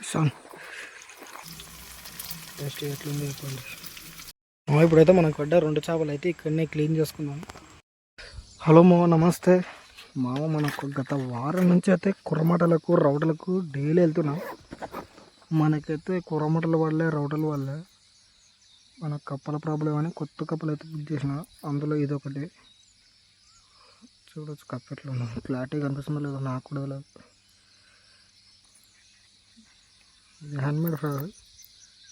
Song taste ఎట్లుంది చెప్పండి. ఇప్పుడైతే మనకు పడ్డ 2 చేపలు అయితే ఇక్కడనే క్లీన్ చేసుకున్నాం. హలో మామ, నమస్తే మామ. మనకు గత వారం నుంచి అయితే కుర్రమటలకు రౌటలకు డైలీ వెళ్తున్నాం. మనకైతే కుర్రమటలు వల్లే రౌటలు వల్లే మనకు కప్పల ప్రాబ్లం అని కొత్త కప్పలు అయితే బుక్ చేసిన. అందులో ఇదొకటి చూడొచ్చు. కప్ప ఎట్లా ఉన్నాం క్లారిటీ కనిపిస్తుందో లేదో నాకు కూడా లేదు. ఇది హ్యాండ్మేడ్ ఫ్రై.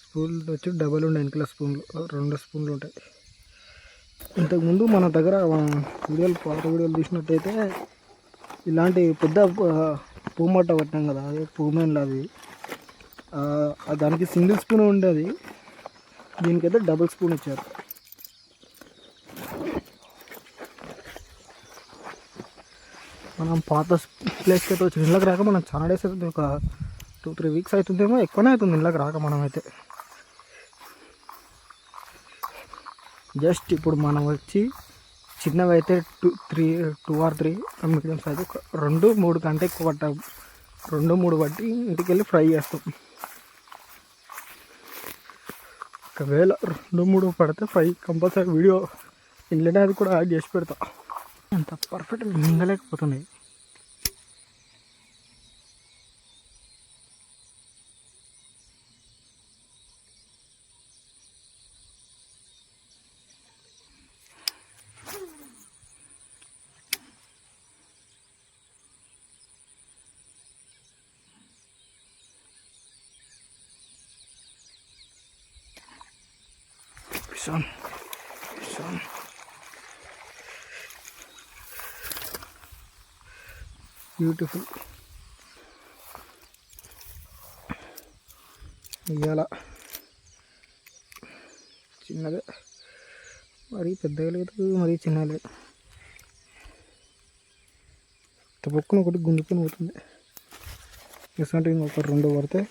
స్పూన్లు వచ్చి డబల్ ఉండే వెనకల స్పూన్లు 2 స్పూన్లు ఉంటాయి. ఇంతకుముందు మన దగ్గర పాత వీడియోలు తీసినట్టయితే ఇలాంటి పెద్ద పూమట్ట పట్టినాం కదా, అదే పూమెన్లు అవి. దానికి సింగిల్ స్పూన్ ఉండేది, దీనికైతే డబుల్ స్పూన్ ఇచ్చారు. మనం పాత ప్లేస్కి అయితే వచ్చి ఇళ్ళకి రాక మనం చాలా డేస్ అవుతుంది, ఒక 2-3 వీక్స్ అవుతుందేమో, ఎక్కువనే అవుతుంది ఇళ్ళకి రాక. మనమైతే జస్ట్ ఇప్పుడు మనం వచ్చి చిన్నవి అయితే 2 or 3, మీడియం సైజు 2-3 కంటే ఎక్కువ పట్టాం. 2-3 పట్టి ఇంటికి వెళ్ళి ఫ్రై చేస్తాం. ఒకవేళ 2-3 పడితే ఫ్రై కంపల్సరీ వీడియో ఇంట్లోనే అది కూడా యాడ్ చేసి పెడతా. అంత పర్ఫెక్ట్ మింగలేకపోతున్నాయి. Son. బ్యూటిఫుల్. ఇవాళ చిన్నగా, మరీ పెద్దగా లేదు, మరీ చిన్నగా లేదు. పొక్కున ఒకటి గుండుకొని పోతుంది. ఎందుకంటే ఇంకొక 2 పడితే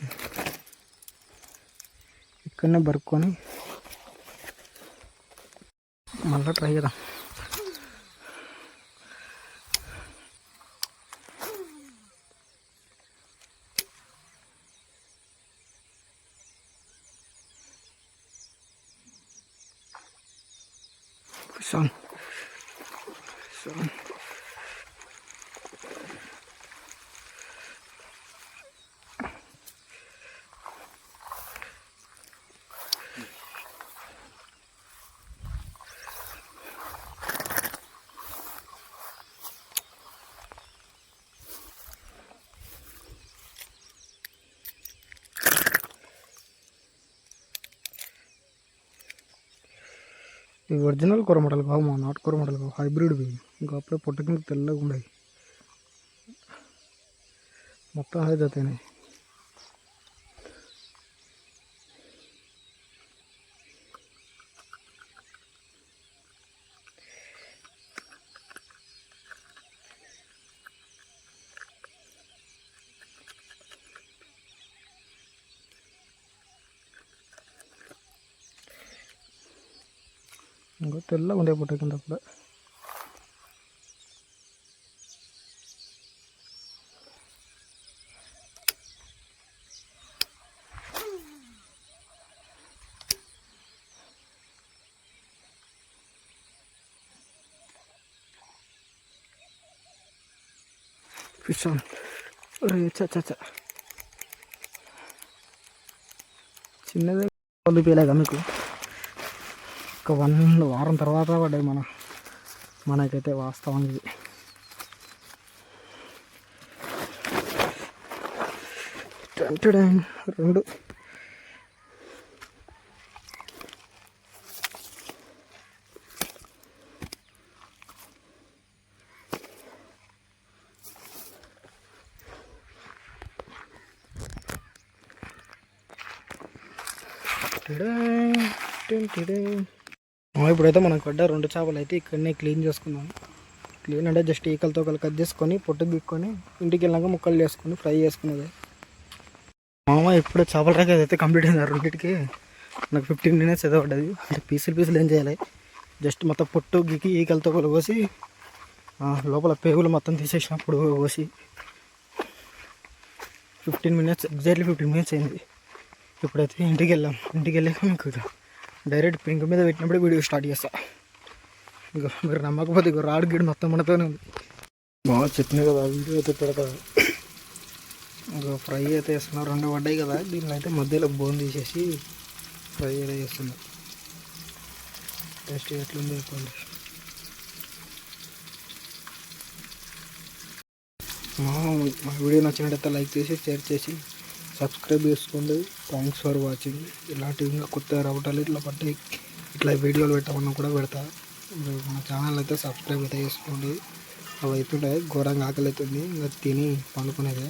ఇక్కడనే బరుక్కొని మళ్ళీ ట్రై చేద్దాం. ఇవి ఒరిజినల్ కొరమటలు కావు, మా నాటు కొరమటలు కావు, హైబ్రిడ్వి. ఇంకా అప్పుడే పొట్ట కింద తెల్లగా ఉన్నాయి, మొత్తం హైదైనాయి. ఇంకా తెల్లగా ఉండే పొట్ట కింద కూడా. Fish on. చచ్చ చిన్నదే వదిలిపోయలేగా మీకు. ఒక 1 వారం తర్వాత పడ్డాయి మనకైతే వాస్తవానికి. రెండు ఇప్పుడైతే మనకు పడ్డ 2 చేపలు అయితే ఇక్కడనే క్లీన్ చేసుకున్నాం. క్లీన్ అంటే జస్ట్ ఈకలతో కట్ చేసుకొని పొట్టు గీక్కొని ఇంటికి వెళ్ళాక ముక్కలు చేసుకొని ఫ్రై చేసుకునేది. ఇప్పుడే చేపల రకాయ అయితే కంప్లీట్ అయింది. 2కి నాకు 15 minutes ఏదో పడ్డది. అంటే పీసులు ఏం చేయాలి, జస్ట్ మొత్తం పొట్టు గీకి ఈకలతో కోసి లోపల పేగులు మొత్తం తీసేసినప్పుడు కోసి 15 మినిట్స్ ఎగ్జాక్ట్లీ 15 మినిట్స్ అయింది. ఇప్పుడైతే ఇంటికి వెళ్ళాక మీకు డైరెక్ట్ పెంకు మీద పెట్టినప్పుడే వీడియో స్టార్ట్ చేస్తా. ఇక మీరు నమ్మకపోతే ఇక రాడ్ గిడి మొత్తం మనతోనే ఉంది. బాగా చెప్పినాయి కదా వీడియో అయితే పెడతా. ఇంకా ఫ్రై అయితే వేస్తున్నా, 2 పడ్డాయి కదా, దీన్ని అయితే మధ్యలో బోన్ తీసేసి ఫ్రై అయితే చేస్తున్నా. టేస్ట్ ఎట్లుంది చెప్పండి. మా వీడియో నచ్చినట్టయితే లైక్ చేసి షేర్ చేసి సబ్స్క్రైబ్ చేసుకోండి. Thanks for watching. ఇలాంటి ఇంకా కొత్త రావటాలు ఇట్లా వీడియోలు పెట్టమన్నా కూడా పెడతా. మన ఛానల్ అయితే సబ్స్క్రైబ్ అయితే చేసుకోండి. అవి అవుతుంటాయి, ఘోరంగా ఆకలి అవుతుంది, ఇంకా తిని పండుకునేదే.